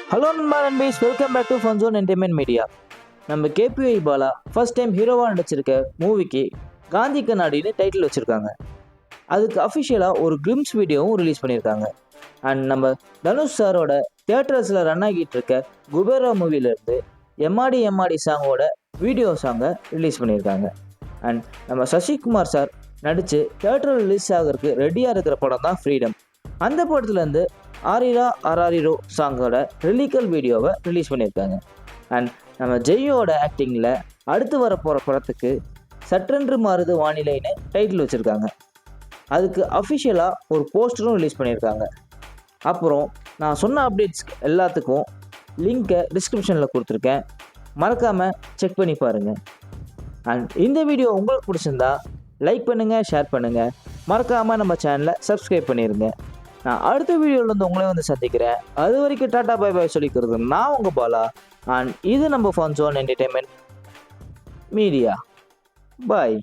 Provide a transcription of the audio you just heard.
Hello நண்பா நண்பீஸ், welcome back to Fun Zone Entertainment Media. நம்ம கேபிஐ பாலா ஃபர்ஸ்ட் டைம் ஹீரோவாக நடிச்சிருக்க மூவிக்கு காந்தி கண்ணாடின்னு டைட்டில் வச்சுருக்காங்க. அதுக்கு அஃபிஷியலாக ஒரு கிளிம்ஸ் வீடியோவும் ரிலீஸ் பண்ணியிருக்காங்க. அண்ட் நம்ம தனுஷ் சாரோட தியேட்டர்ஸில் ரன் ஆகிட்டு இருக்க குபேரா மூவிலேருந்து எம்மாடி எம்மாடி சாங்கோட வீடியோ சாங்கை ரிலீஸ் பண்ணியிருக்காங்க. அண்ட் நம்ம சசிகுமார் சார் நடித்து தியேட்டர் ரிலீஸ் ஆகிறதுக்கு ரெடியாக இருக்கிற படம் தான் ஃப்ரீடம். அந்த படத்துலேருந்து ஆரிரா ஆராரிரோ சாங்கோட ரிலீக்கல் வீடியோவை ரிலீஸ் பண்ணியிருக்காங்க. அண்ட் நம்ம ஜெய்யோட ஆக்டிங்கில் அடுத்து வர போகிற படத்துக்கு சற்றென்று மாறுது வானிலைன்னு டைட்டில் வச்சுருக்காங்க. அதுக்கு அஃபிஷியலாக ஒரு போஸ்டரும் ரிலீஸ் பண்ணியிருக்காங்க. அப்புறம் நான் சொன்ன அப்டேட்ஸ் எல்லாத்துக்கும் லிங்க்கை டிஸ்கிரிப்ஷனில் கொடுத்துருக்கேன், மறக்காமல் செக் பண்ணி பாருங்கள். அண்ட் இந்த வீடியோ உங்களுக்கு பிடிச்சிருந்தா லைக் பண்ணுங்கள், ஷேர் பண்ணுங்கள், மறக்காமல் நம்ம சேனலை சப்ஸ்கிரைப் பண்ணிடுங்க. நான் அடுத்த வீடியோவில் உங்களே சந்திக்கிறேன். அது வரைக்கும் டாட்டா பை பை சொல்லிக்கிறது நான் உங்கள் பாலா. அண்ட் இது நம்ம ஃபன் ஜோன் என்டர்டைன்மெண்ட் மீடியா. பாய்.